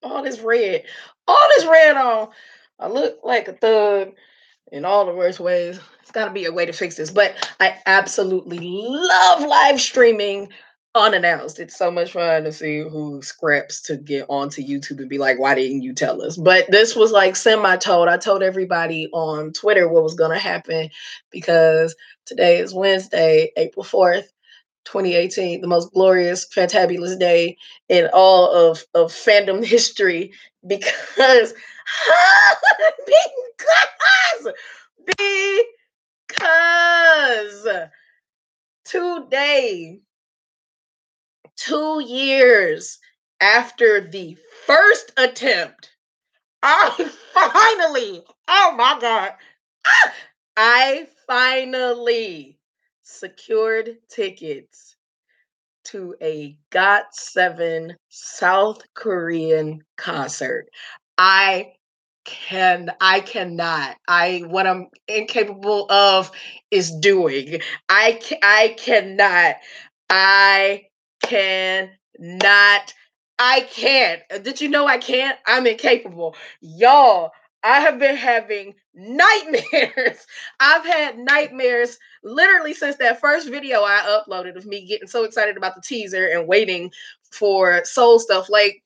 All this red, all this red on. I look like a thug in all the worst ways. It's got to be a way to fix this. But I absolutely love live streaming unannounced. It's so much fun to see who scraps to get onto YouTube and be like, why didn't you tell us? But this was like semi-told. I told everybody on Twitter what was going to happen because today is Wednesday, April 4th. 2018, the most glorious, fantabulous day in all of fandom history because because because today, 2 years after the first attempt, I finally, oh my God, I finally secured tickets to a GOT7 South Korean concert. I I cannot. What I'm incapable of is doing. I cannot. I cannot. I can't. Did you know I can't? I'm incapable. Y'all, I have been having nightmares. I've had nightmares literally since that first video I uploaded of me getting so excited about the teaser and waiting for soul stuff. Like,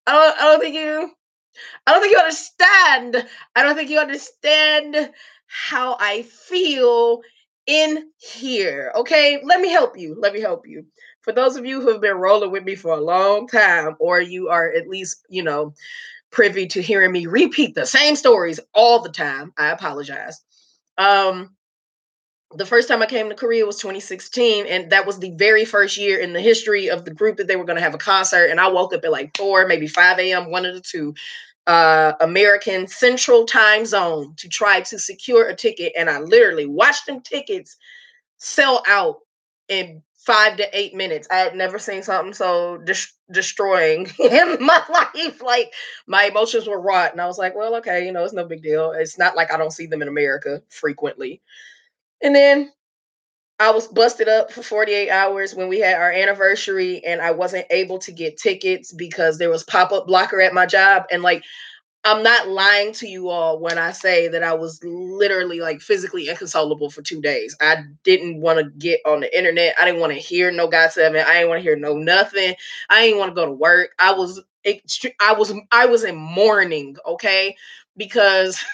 I don't think you I don't think you understand. I don't think you understand how I feel in here. Okay, let me help you. Let me help you. For those of you who have been rolling with me for a long time, or you are at least, privy to hearing me repeat the same stories all the time, I apologize. Um, the first time I came to Korea was 2016, and that was the very first year in the history of the group that they were going to have a concert. And I woke up at like 4, maybe 5 a.m., one of the two, American Central Time Zone to try to secure a ticket. And I literally watched them tickets sell out in 5 to 8 minutes. I had never seen something so destroying in my life. Like, my emotions were wrought, and I was like, well, okay, it's no big deal. It's not like I don't see them in America frequently. And then I was busted up for 48 hours when we had our anniversary, and I wasn't able to get tickets because there was pop-up blocker at my job. And like, I'm not lying to you all when I say that I was literally like physically inconsolable for 2 days. I didn't want to get on the internet. I didn't want to hear no GOT7. I didn't want to hear no nothing. I didn't want to go to work. I was in mourning, okay? Because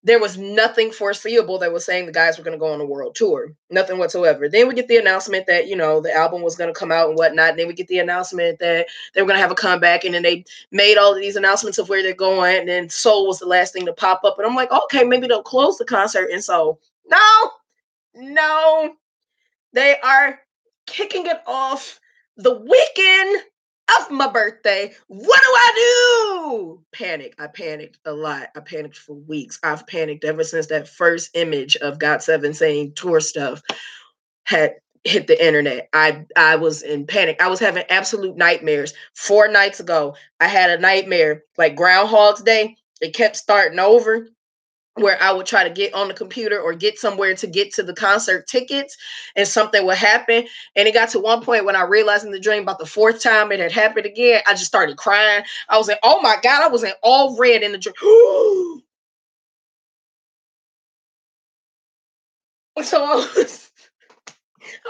there was nothing foreseeable that was saying the guys were going to go on a world tour. Nothing whatsoever. Then we get the announcement that, the album was going to come out and whatnot. Then we get the announcement that they were going to have a comeback. And then they made all of these announcements of where they're going. And then Soul was the last thing to pop up. And I'm like, okay, maybe they'll close the concert in Soul. No, they are kicking it off the weekend of my birthday. What do I do? Panic. I panicked a lot. I panicked for weeks. I've panicked ever since that first image of GOT7 saying tour stuff had hit the internet. I was in panic. I was having absolute nightmares. 4 nights ago, I had a nightmare like Groundhog's Day. It kept starting over, where I would try to get on the computer or get somewhere to get to the concert tickets, and something would happen. And it got to one point when I realized in the dream about the fourth time it had happened again, I just started crying. I was like, oh my God, I was in all red in the dream. So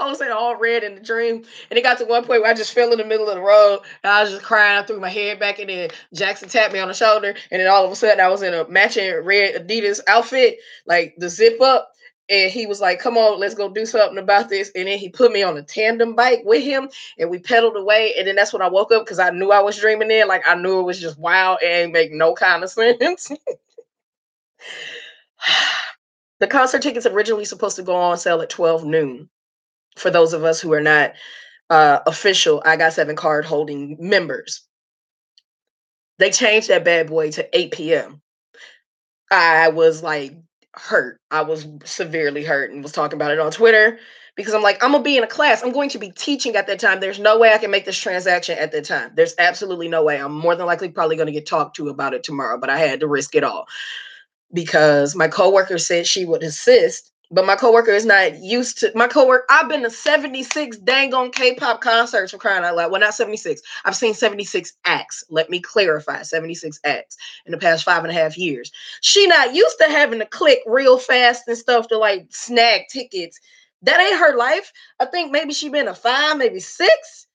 I was in all red in the dream. And it got to one point where I just fell in the middle of the road and I was just crying. I threw my head back, and then Jackson tapped me on the shoulder. And then all of a sudden I was in a matching red Adidas outfit, like the zip up. And he was like, come on, let's go do something about this. And then he put me on a tandem bike with him, and we pedaled away. And then that's when I woke up, because I knew I was dreaming then. Like, I knew it was just wild and it make no kind of sense. The concert tickets originally supposed to go on sale at 12 noon. For those of us who are not official I Got 7 card holding members, they changed that bad boy to 8 p.m. I was like hurt. I was severely hurt and was talking about it on Twitter, because I'm like, I'm gonna be in a class. I'm going to be teaching at that time. There's no way I can make this transaction at that time. There's absolutely no way. I'm more than likely probably going to get talked to about it tomorrow, but I had to risk it all because my coworker said she would assist, But my coworker is not used to my coworker. I've been to 76 dang on K-pop concerts, for crying out loud. Well, not 76. I've seen 76 acts. Let me clarify, 76 acts in the past 5.5 years. She not used to having to click real fast and stuff to like snag tickets. That ain't her life. I think maybe she been to 5, maybe 6,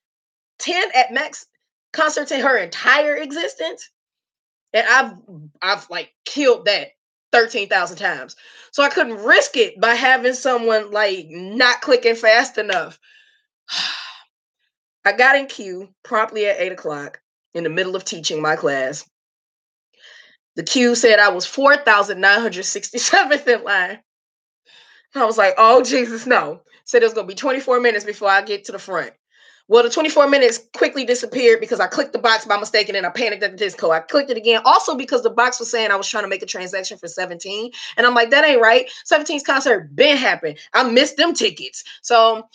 10 at max concerts in her entire existence. And I've like killed that 13,000 times. So I couldn't risk it by having someone like not clicking fast enough. I got in queue promptly at 8 o'clock in the middle of teaching my class. The queue said I was 4,967th in line. I was like, oh, Jesus, no. Said it was going to be 24 minutes before I get to the front. Well, the 24 minutes quickly disappeared because I clicked the box by mistake and then I panicked at the disco. I clicked it again. Also because the box was saying I was trying to make a transaction for 17. And I'm like, that ain't right. 17's concert been happened. I missed them tickets. So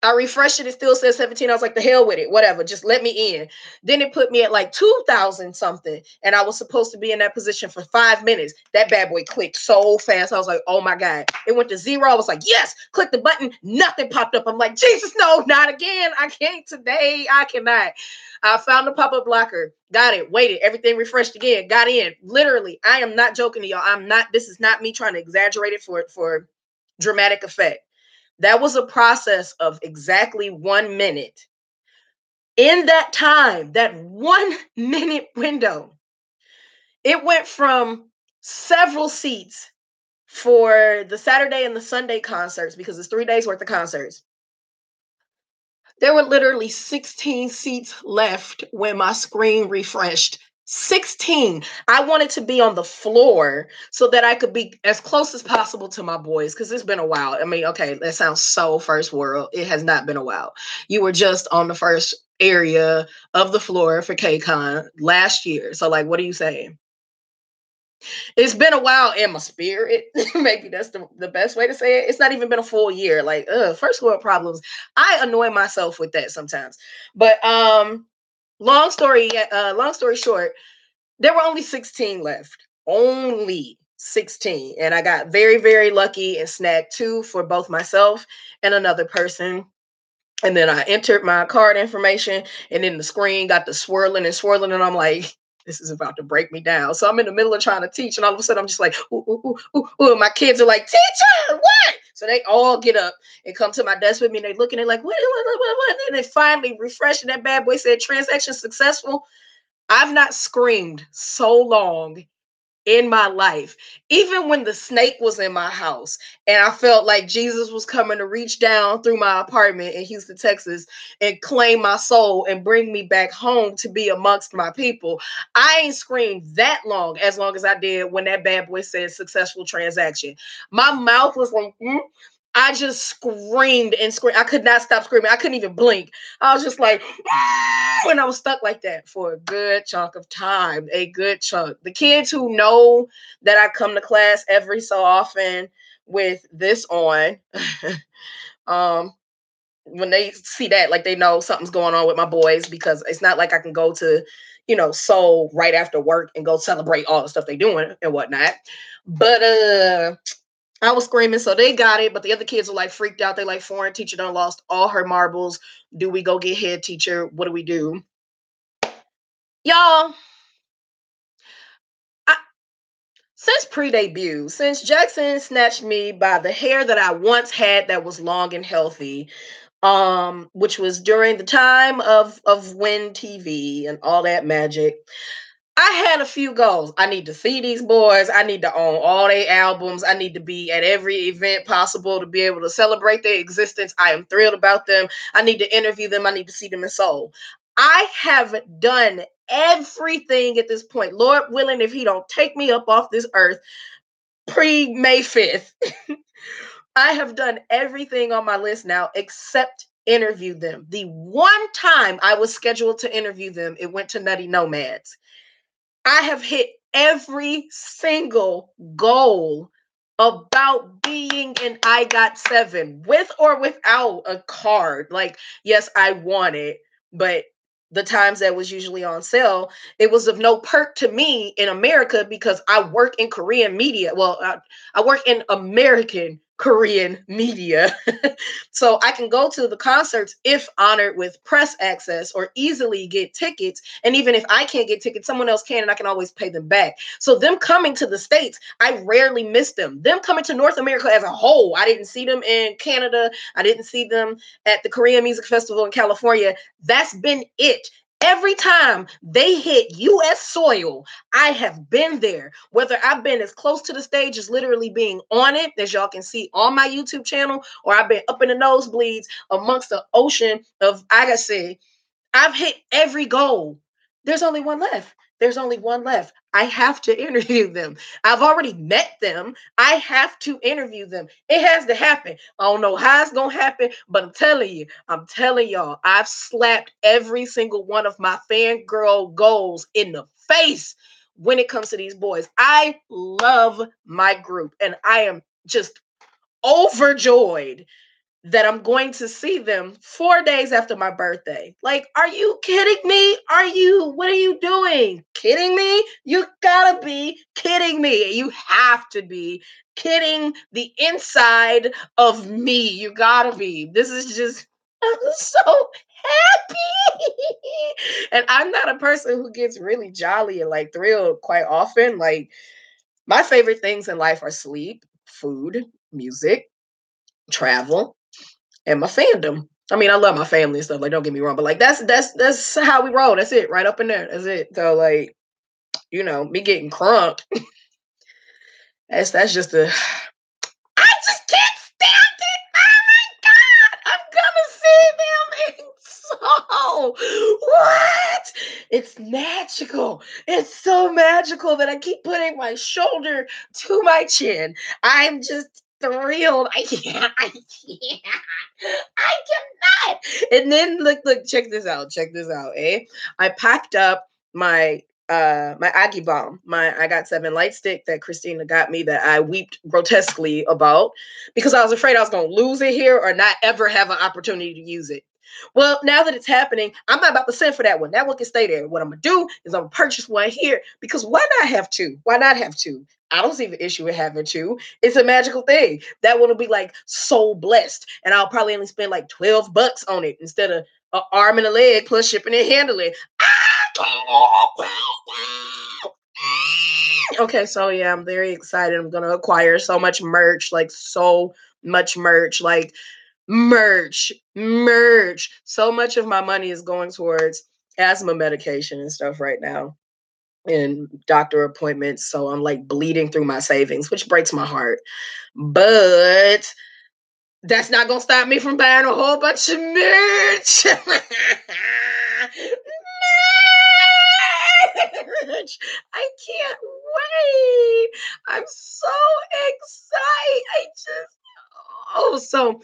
I refreshed it. It still says 17. I was like, the hell with it. Whatever. Just let me in. Then it put me at like 2,000 something. And I was supposed to be in that position for 5 minutes. That bad boy clicked so fast. I was like, oh my God. It went to 0. I was like, yes. Click the button. Nothing popped up. I'm like, Jesus, no, not again. I can't today. I cannot. I found the pop-up blocker. Got it. Waited. Everything refreshed again. Got in. Literally. I am not joking to y'all. This is not me trying to exaggerate it for dramatic effect. That was a process of exactly 1 minute. In that time, that 1 minute window, it went from several seats for the Saturday and the Sunday concerts, because it's 3 days worth of concerts. There were literally 16 seats left when my screen refreshed. 16. I wanted to be on the floor so that I could be as close as possible to my boys, because it's been a while. I mean, okay, that sounds so first world. It has not been a while. You were just on the first area of the floor for KCON last year. So, like, what are you saying? It's been a while in my spirit. Maybe that's the best way to say it. It's not even been a full year. Like, first world problems. I annoy myself with that sometimes. But long story short, there were only 16 left. Only 16. And I got very, very lucky and snagged 2 for both myself and another person. And then I entered my card information, and then the screen got the swirling and swirling. And I'm like, this is about to break me down. So I'm in the middle of trying to teach, and all of a sudden I'm just like, ooh, ooh, ooh, ooh, ooh. And my kids are like, teacher, what? So they all get up and come to my desk with me, and they looking at like, what? And they finally refreshing that bad boy, said transaction successful. I've not screamed so long in my life. Even when the snake was in my house and I felt like Jesus was coming to reach down through my apartment in Houston, Texas, and claim my soul and bring me back home to be amongst my people, I ain't screamed that long as I did when that bad boy said successful transaction. My mouth was like, I just screamed and screamed. I could not stop screaming. I couldn't even blink. I was just like, and I was stuck like that for a good chunk of time, a good chunk. The kids who know that I come to class every so often with this on, when they see that, like, they know something's going on with my boys, because it's not like I can go to, Seoul right after work and go celebrate all the stuff they doing and whatnot. But I was screaming, so they got it. But the other kids were like freaked out. They like, foreign teacher done lost all her marbles. Do we go get head teacher? What do we do? Y'all, since pre-debut, since Jackson snatched me by the hair that I once had that was long and healthy, which was during the time of Win TV and all that magic, I had a few goals. I need to see these boys. I need to own all their albums. I need to be at every event possible to be able to celebrate their existence. I am thrilled about them. I need to interview them. I need to see them in Seoul. I have done everything at this point. Lord willing, if he don't take me up off this earth pre-May 5th, I have done everything on my list now except interview them. The one time I was scheduled to interview them, it went to Nutty Nomads. I have hit every single goal about being in I Got 7, with or without a card. Like, yes, I want it, but the times that was usually on sale, it was of no perk to me in America because I work in Korean media. Well, I work in American Korean media. So I can go to the concerts if honored with press access or easily get tickets. And even if I can't get tickets, someone else can, and I can always pay them back. So them coming to the States, I rarely miss them. Them coming to North America as a whole, I didn't see them in Canada. I didn't see them at the Korean Music Festival in California. That's been it. Every time they hit US soil, I have been there. Whether I've been as close to the stage as literally being on it, as y'all can see on my YouTube channel, or I've been up in the nosebleeds amongst the ocean of Agassi, I've hit every goal. There's only one left. There's only one left. I have to interview them. I've already met them. I have to interview them. It has to happen. I don't know how it's going to happen, but I'm telling y'all, I've slapped every single one of my fangirl goals in the face when it comes to these boys. I love my group, and I am just overjoyed that I'm going to see them 4 days after my birthday. Like, are you kidding me? What are you doing? Kidding me? You gotta be kidding me. You have to be kidding the inside of me. You gotta be. This is just, I'm so happy. And I'm not a person who gets really jolly and like thrilled quite often. Like, my favorite things in life are sleep, food, music, travel, and my fandom. I mean, I love my family and stuff. Like, don't get me wrong, but like that's how we roll. That's it, right up in there. That's it. So like, me getting crunk. That's just a. I just can't stand it. Oh my god, I'm gonna see them. So what? It's magical. It's so magical that I keep putting my shoulder to my chin. I'm just thrilled. I can't. I cannot. And then look, check this out. Check this out, eh? I packed up my Aggie bomb. I got 7 light stick that Christina got me that I weeped grotesquely about because I was afraid I was gonna lose it here or not ever have an opportunity to use it. Well, now that it's happening, I'm not about to send for that one. That one can stay there. What I'm gonna do is I'm gonna purchase one here because why not have two? Why not have two? I don't see the issue with having two. It's a magical thing. That one will be like so blessed, and I'll probably only spend like $12 on it instead of an arm and a leg plus shipping and handling. Okay, so yeah, I'm very excited. I'm gonna acquire so much merch, like so much merch, like merch. So much of my money is going towards asthma medication and stuff right now and doctor appointments. So I'm like bleeding through my savings, which breaks my heart. But that's not gonna stop me from buying a whole bunch of merch. I can't wait. I'm so excited. So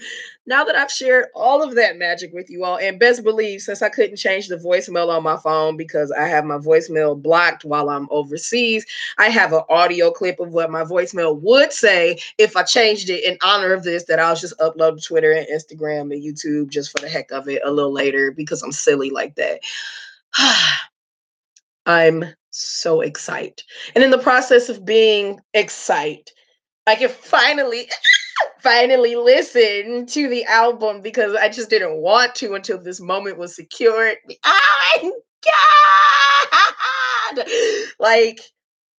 now that I've shared all of that magic with you all, and best believe, since I couldn't change the voicemail on my phone because I have my voicemail blocked while I'm overseas, I have an audio clip of what my voicemail would say if I changed it in honor of this, that I'll just upload to Twitter and Instagram and YouTube just for the heck of it a little later because I'm silly like that. I'm so excited. And in the process of being excited, I can finally listen to the album because I just didn't want to until this moment was secured. Oh my God! Like,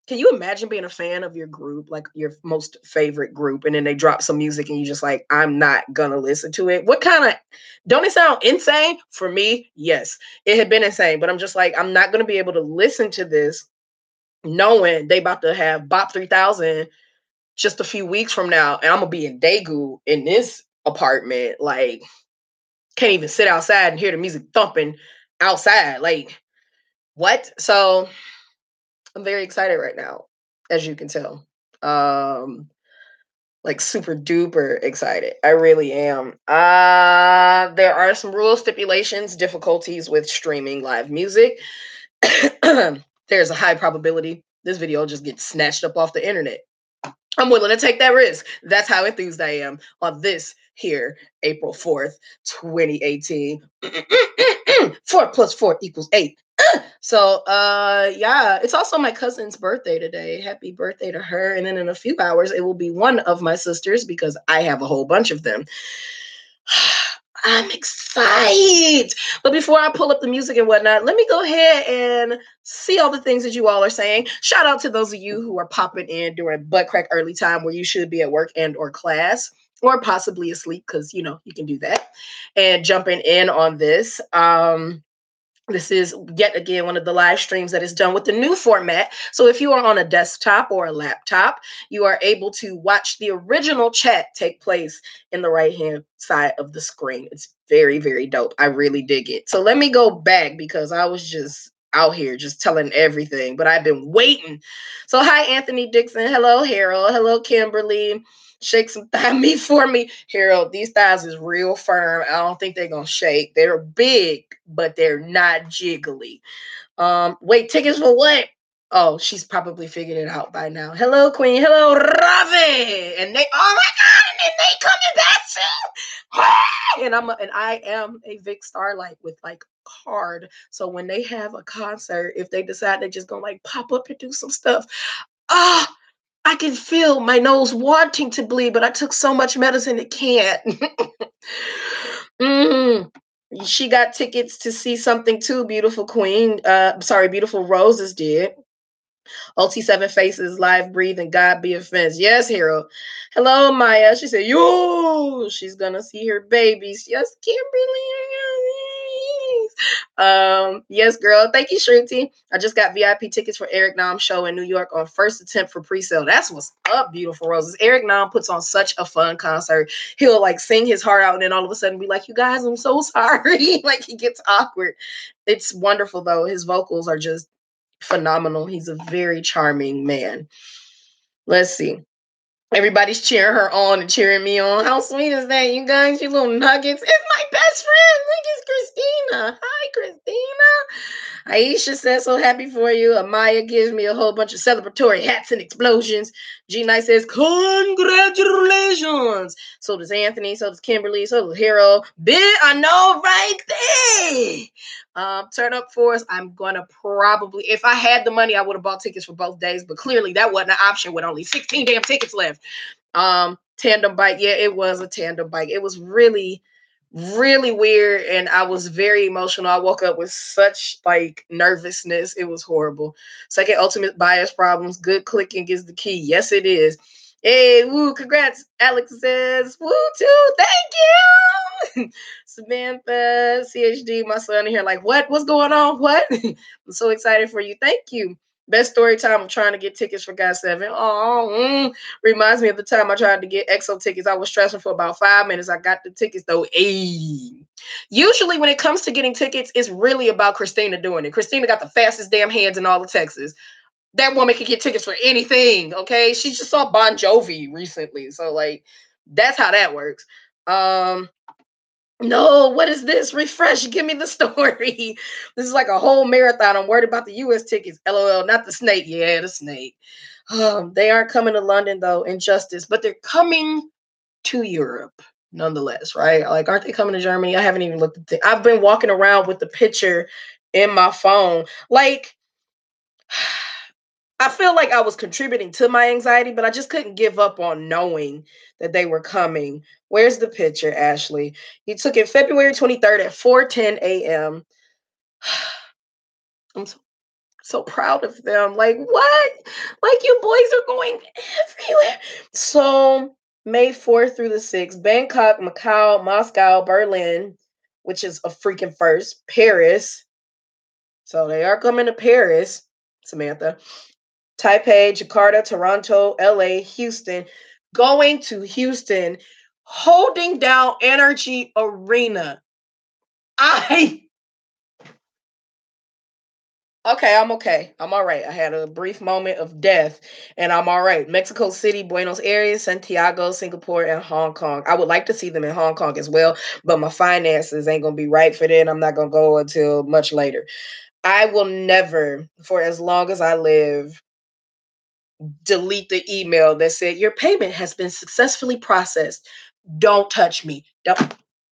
can you imagine being a fan of your group, like your most favorite group, and then they drop some music and you just like, I'm not gonna listen to it? What kind of, don't it sound insane? For me, yes, it had been insane, but I'm just like, I'm not gonna be able to listen to this knowing they about to have Bop 3000 just a few weeks from now, and I'm gonna be in Daegu in this apartment. Like, can't even sit outside and hear the music thumping outside. Like, what? So I'm very excited right now, as you can tell. Like super duper excited. I really am. There are some rule stipulations, difficulties with streaming live music. There's a high probability this video just gets snatched up off the internet. I'm willing to take that risk. That's how enthused I am on this here April 4th, 2018. 4 + 4 = 8. So yeah, it's also my cousin's birthday today. Happy birthday to her. And then in a few hours it will be one of my sisters because I have a whole bunch of them. I'm excited. But before I pull up the music and whatnot, let me go ahead and see all the things that you all are saying. Shout out to those of you who are popping in during butt crack early time where you should be at work and or class or possibly asleep because you know you can do that and jumping in on this. This is yet again one of the live streams that is done with the new format. So if you are on a desktop or a laptop, you are able to watch the original chat take place in the right hand side of the screen. It's very, very dope. I really dig it. So let me go back because I was just out here just telling everything, but I've been waiting. So hi, Anthony Dixon. Hello, Harold. Hello, Kimberly. Shake some thigh meat for me. Harold, these thighs is real firm. I don't think they're gonna shake. They're big, but they're not jiggly. Wait, tickets for what? Oh, she's probably figured it out by now. Hello, Queen. Hello, Ravi. And they, oh my God, and then they coming back too. And I am a Vic Starlight with like card. So when they have a concert, if they decide they're just gonna like pop up and do some stuff, ah, I can feel my nose wanting to bleed, but I took so much medicine it can't. mm. She got tickets to see something too, beautiful queen. Sorry, beautiful roses did. OT7 Faces, live breathing, God be offense. Yes, hero. Hello, Maya. She said, yo, she's gonna see her babies. Yes, Kimberly. Yes, girl. Thank you, Shrinty. I just got VIP tickets for Eric Nam show in New York on first attempt for pre-sale. That's what's up, beautiful roses. Eric Nam puts on such a fun concert. He'll like sing his heart out and then all of a sudden be like, you guys, I'm so sorry. Like he gets awkward. It's wonderful though. His vocals are just phenomenal. He's a very charming man. Let's see. Everybody's cheering her on and cheering me on. How sweet is that, you guys? You little nuggets. It's my best friend. Look, it's Christina. Hi, Christina. Aisha says, so happy for you. Amaya gives me a whole bunch of celebratory hats and explosions. G Nice says, congratulations. So does Anthony. So does Kimberly. So does Hero. I know, right there. Turn up for us. I'm gonna probably, if I had the money, I would have bought tickets for both days, but clearly that wasn't an option with only 16 damn tickets left. Tandem bike, yeah, it was a tandem bike. It was really, really weird, and I was very emotional. I woke up with such like nervousness. It was horrible. Second ultimate bias problems. Good clicking is the key. Yes, it is. Hey, woo, congrats. Alex says, woo, too. Thank you. Samantha, CHD, my son here, like, what? What's going on? What? I'm so excited for you. Thank you. Best story time. I'm trying to get tickets for God 7. Oh, reminds me of the time I tried to get EXO tickets. I was stressing for about 5 minutes. I got the tickets though. Ayy. Usually, when it comes to getting tickets, it's really about Christina doing it. Christina got the fastest damn hands in all of Texas. That woman can get tickets for anything. Okay, she just saw Bon Jovi recently, so like that's how that works. No, what is this? Refresh. Give me the story. This is like a whole marathon. I'm worried about the US tickets. LOL, not the snake. Yeah, the snake. They aren't coming to London though, Injustice, but they're coming to Europe nonetheless, right? Like, aren't they coming to Germany? I haven't even looked at the. I've been walking around with the picture in my phone. Like, I feel like I was contributing to my anxiety, but I just couldn't give up on knowing that they were coming. Where's the picture, Ashley? You took it February 23rd at 4:10 a.m. I'm so proud of them. Like, what? Like, you boys are going everywhere. So, May 4th through the 6th, Bangkok, Macau, Moscow, Berlin, which is a freaking first, Paris. So, they are coming to Paris, Samantha. Taipei, Jakarta, Toronto, LA, Houston, going to Houston, holding down Energy Arena. I Okay, I'm okay. I'm all right. I had a brief moment of death and I'm all right. Mexico City, Buenos Aires, Santiago, Singapore, and Hong Kong. I would like to see them in Hong Kong as well, but my finances ain't going to be right for that. I'm not going to go until much later. I will never, for as long as I live, delete the email that said your payment has been successfully processed. Don't touch me.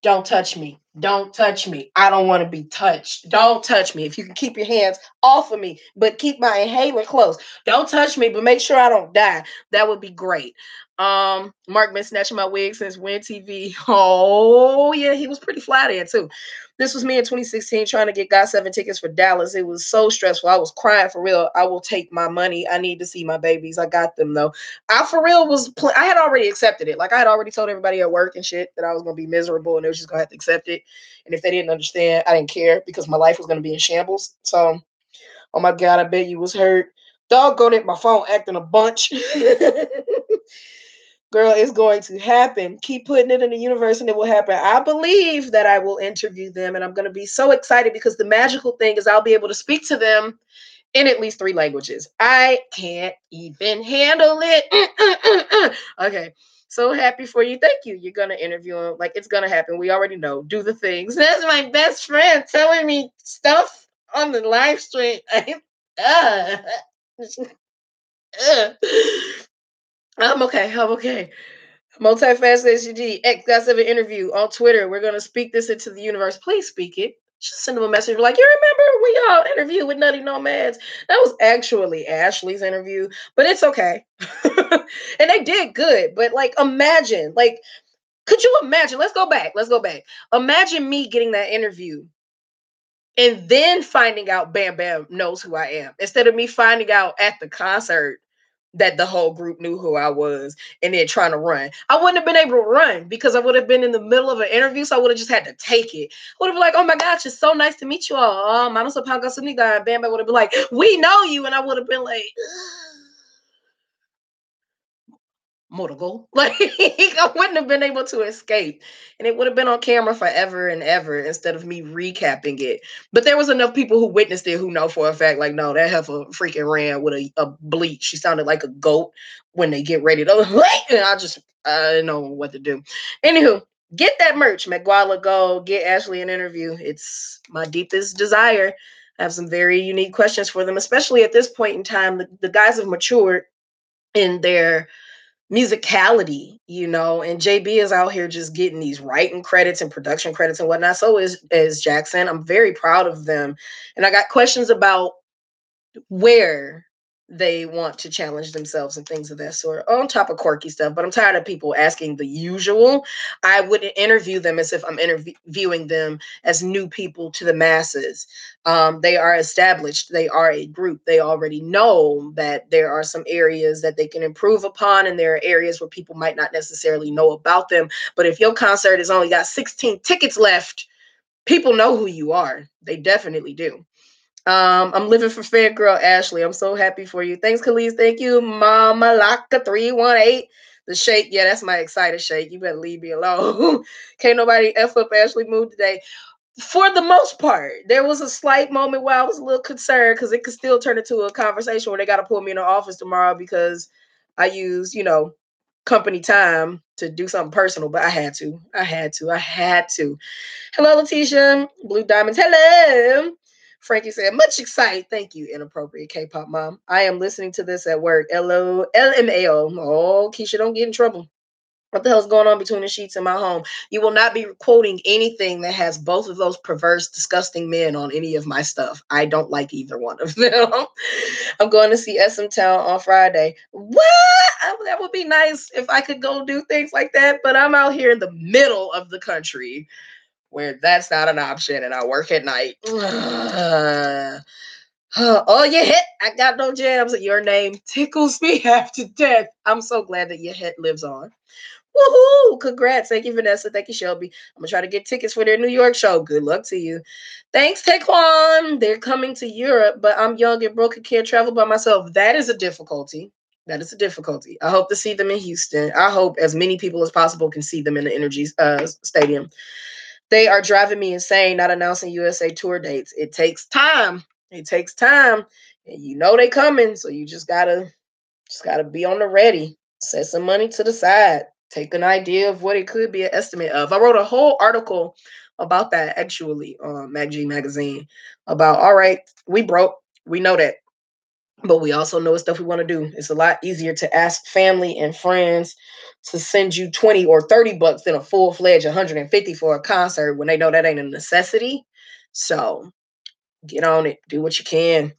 Don't touch me. Don't touch me. I don't want to be touched. Don't touch me. If you can keep your hands off of me, but keep my inhaler close. Don't touch me, but make sure I don't die. That would be great. Mark been snatching my wig since Win TV. Oh yeah, he was pretty fly there too. This was me in 2016 trying to get Got 7 tickets for Dallas. It was so stressful. I was crying for real. I will take my money. I need to see my babies. I got them though. I for real I had already accepted it. Like I had already told everybody at work and shit that I was gonna be miserable and they was just gonna have to accept it. And if they didn't understand, I didn't care because my life was gonna be in shambles. So, oh my god, I bet you was hurt. Doggone it, my phone acting a bunch. Girl, it's going to happen. Keep putting it in the universe and it will happen. I believe that I will interview them and I'm going to be so excited because the magical thing is I'll be able to speak to them in at least 3 languages. I can't even handle it. Okay. So happy for you. Thank you. You're going to interview him. Like it's going to happen. We already know. Do the things. That's my best friend telling me stuff on the live stream. uh, uh. I'm okay. I'm okay. Multifacetedacg X got 7 interview on Twitter. We're gonna speak this into the universe. Please speak it. Just send them a message like, you remember we all interviewed with Nutty Nomads? That was actually Ashley's interview, but it's okay. And they did good. But like, imagine, like, could you imagine? Let's go back. Let's go back. Imagine me getting that interview and then finding out Bam Bam knows who I am instead of me finding out at the concert that the whole group knew who I was and then trying to run. I wouldn't have been able to run because I would have been in the middle of an interview, so I would have just had to take it. I would have been like, oh my gosh, it's so nice to meet you all. Mano Sapanga Suniga, and Bam Bam would have been like, we know you. And I would have been like, Motogo. Like I wouldn't have been able to escape. And it would have been on camera forever and ever instead of me recapping it. But there was enough people who witnessed it who know for a fact, like, no, that heifer freaking ran with a bleat. She sounded like a goat when they get ready to and I didn't know what to do. Anywho, get that merch, McGuala. Go get Ashley an interview. It's my deepest desire. I have some very unique questions for them, especially at this point in time. The guys have matured in their musicality, and JB is out here just getting these writing credits and production credits and whatnot. So is Jackson. I'm very proud of them. And I got questions about where they want to challenge themselves and things of that sort on top of quirky stuff. But I'm tired of people asking the usual. I wouldn't interview them as if I'm interviewing them as new people to the masses. They are established. They are a group. They already know that there are some areas that they can improve upon, and there are areas where people might not necessarily know about them. But if your concert has only got 16 tickets left, people know who you are. They definitely do. I'm living for Fangirl Ashley. I'm so happy for you. Thanks, Khalees. Thank you, Mama Laka 318. The shake, yeah, that's my excited shake. You better leave me alone. Can't nobody F up Ashley mood today. For the most part, there was a slight moment where I was a little concerned because it could still turn into a conversation where they got to pull me in the office tomorrow because I used, company time to do something personal, but I had to. I had to. I had to. Hello, Letitia. Blue Diamonds. Hello. Frankie said, much excited. Thank you, inappropriate K-pop mom. I am listening to this at work. LMAO. Oh, Keisha, don't get in trouble. What the hell's going on between the sheets in my home? You will not be quoting anything that has both of those perverse, disgusting men on any of my stuff. I don't like either one of them. I'm going to see SM Town on Friday. What? That would be nice if I could go do things like that, but I'm out here in the middle of the country where that's not an option and I work at night. Oh, your hit. I got no jams. Your name tickles me half to death. I'm so glad that your hit lives on. Woohoo! Congrats. Thank you, Vanessa. Thank you, Shelby. I'm going to try to get tickets for their New York show. Good luck to you. Thanks, Taekwon. They're coming to Europe, but I'm young and broke and can't travel by myself. That is a difficulty. That is a difficulty. I hope to see them in Houston. I hope as many people as possible can see them in the Energy Stadium. They are driving me insane not announcing USA tour dates. It takes time. It takes time. And they coming. So you just gotta be on the ready. Set some money to the side. Take an idea of what it could be an estimate of. I wrote a whole article about that actually on MagG magazine about, all right, we broke. We know that. But we also know what stuff we want to do. It's a lot easier to ask family and friends to send you 20 or 30 bucks than a full-fledged 150 for a concert when they know that ain't a necessity. So get on it, do what you can,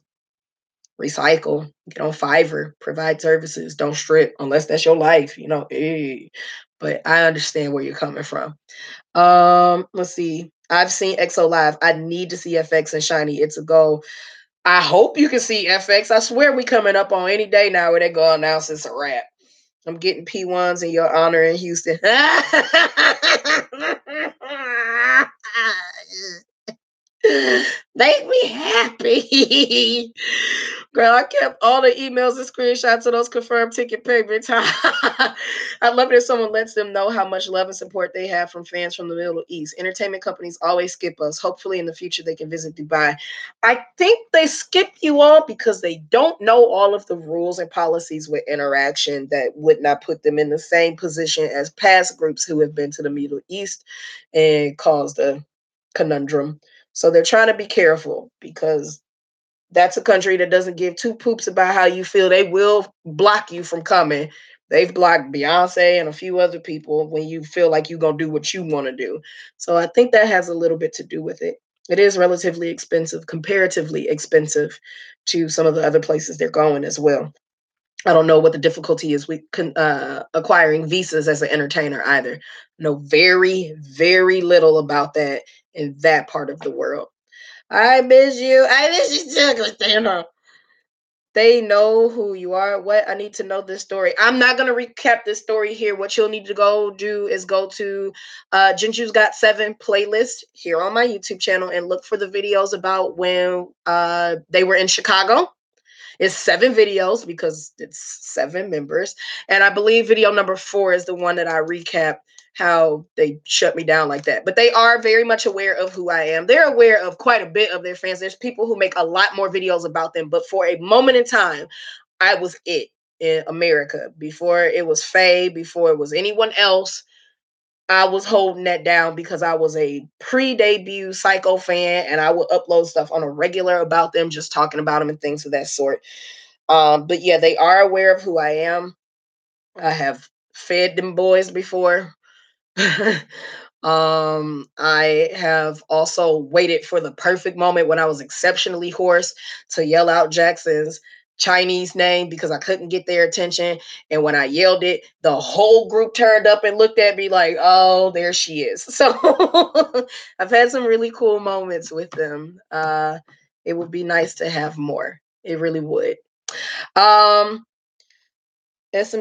recycle, get on Fiverr, provide services, don't strip unless that's your life, But I understand where you're coming from. Let's see. I've seen EXO live. I need to see FX and Shiny. It's a goal. I hope you can see FX. I swear we coming up on any day now where they go announce it's a wrap. I'm getting P1s in your honor in Houston. Make me happy. Girl, I kept all the emails and screenshots of those confirmed ticket payments. I love it if someone lets them know how much love and support they have from fans from the Middle East. Entertainment companies always skip us. Hopefully in the future they can visit Dubai. I think they skip you all because they don't know all of the rules and policies with interaction that would not put them in the same position as past groups who have been to the Middle East and caused a conundrum. So they're trying to be careful because that's a country that doesn't give two poops about how you feel. They will block you from coming. They've blocked Beyonce and a few other people when you feel like you're going to do what you want to do. So I think that has a little bit to do with it. It is relatively expensive, comparatively expensive to some of the other places they're going as well. I don't know what the difficulty is with acquiring visas as an entertainer either. I know very, very little about that in that part of the world. I miss you. I miss you too, Christina. They know who you are. What? I need to know this story. I'm not going to recap this story here. What you'll need to go do is go to Jinju's Got 7 playlist here on my YouTube channel and look for the videos about when they were in Chicago. It's 7 videos because it's 7 members. And I believe video number 4 is the one that I recap how they shut me down like that. But they are very much aware of who I am. They're aware of quite a bit of their fans. There's people who make a lot more videos about them. But for a moment in time, I was it in America. Before it was Faye, before it was anyone else, I was holding that down because I was a pre-debut Psycho fan and I would upload stuff on a regular about them, just talking about them and things of that sort. But yeah, they are aware of who I am. I have fed them boys before. I have also waited for the perfect moment when I was exceptionally hoarse to yell out Jackson's Chinese name because I couldn't get their attention. And when I yelled it, the whole group turned up and looked at me like, oh, there she is. So I've had some really cool moments with them. It would be nice to have more. It really would. SM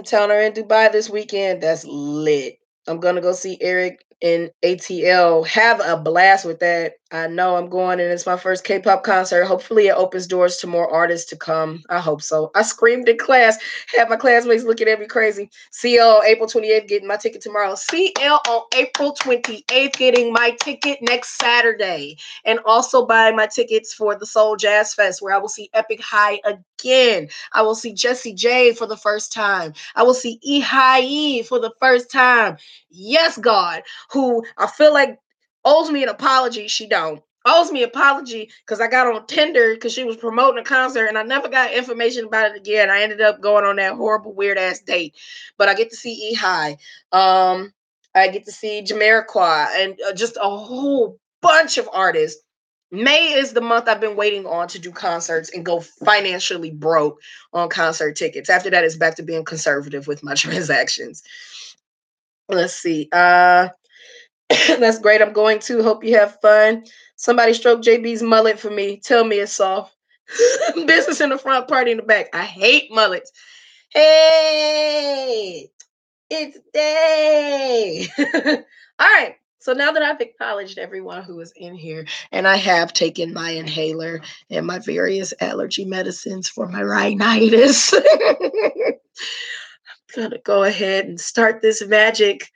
Towner in Dubai this weekend. That's lit. I'm gonna go see Eric in ATL. Have a blast with that. I know I'm going, and it's my first K-pop concert. Hopefully, it opens doors to more artists to come. I hope so. I screamed in class, had my classmates looking at me crazy. CL on April 28th, getting my ticket tomorrow. CL on April 28th, getting my ticket next Saturday, and also buying my tickets for the Seoul Jazz Fest, where I will see Epic High again. I will see Jessie J for the first time. I will see E for the first time. Yes, God, who I feel like owes me an apology. She don't. Owes me an apology because I got on Tinder because she was promoting a concert and I never got information about it again. I ended up going on that horrible, weird ass date. But I get to see E. I get to see Jamiroquai and just a whole bunch of artists. May is the month I've been waiting on to do concerts and go financially broke on concert tickets. After that, it's back to being conservative with my transactions. Let's see. That's great. I'm going to. Hope you have fun. Somebody stroke JB's mullet for me. Tell me it's soft. Business in the front, party in the back. I hate mullets. Hey, it's day. All right. So now that I've acknowledged everyone who is in here, and I have taken my inhaler and my various allergy medicines for my rhinitis, I'm going to go ahead and start this magic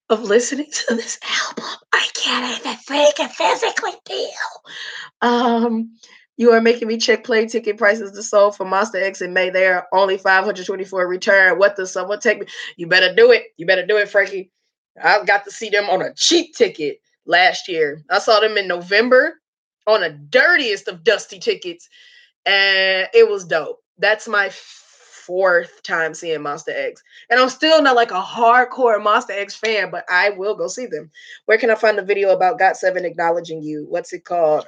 of listening to this album. I can't even freaking physically deal. You are making me check plane ticket prices to Seoul for Monster X in May. They are only $524 return. What the someone take me? You better do it. You better do it, Frankie. I got to see them on a cheap ticket last year. I saw them in November on a dirtiest of dusty tickets, and it was dope. That's my 4th time seeing Monster X. And I'm still not like a hardcore Monster X fan, but I will go see them. Where can I find the video about Got7 acknowledging you? What's it called?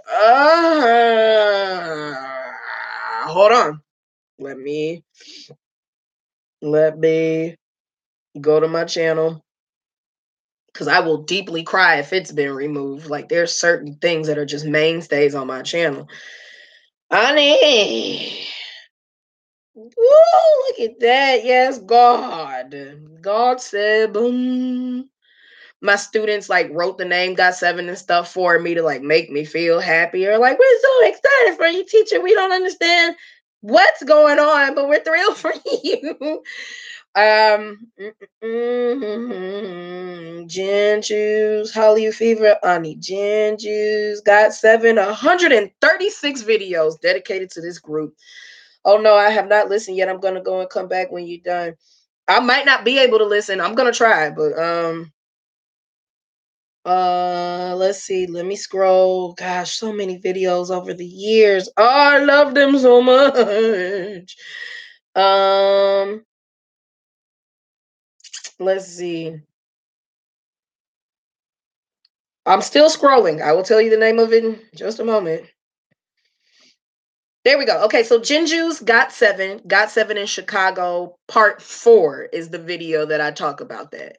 Hold on. Let me go to my channel, because I will deeply cry if it's been removed. Like, there's certain things that are just mainstays on my channel. Honey. Woo, look at that. Yes, God. God said, boom. My students like wrote the name Got7 and stuff for me to like make me feel happier. Like, we're so excited for you, teacher. We don't understand what's going on, but we're thrilled for you. Gin Juice, Hollywood Fever, Ani Gin Juice, Got7, 136 videos dedicated to this group. Oh no, I have not listened yet. I'm gonna go and come back when you're done. I might not be able to listen. I'm gonna try, but let's see. Let me scroll. Gosh, so many videos over the years. Oh, I love them so much. Let's see. I'm still scrolling. I will tell you the name of it in just a moment. There we go. Okay, so Jinju's Got7 in Chicago, part 4 is the video that I talk about that.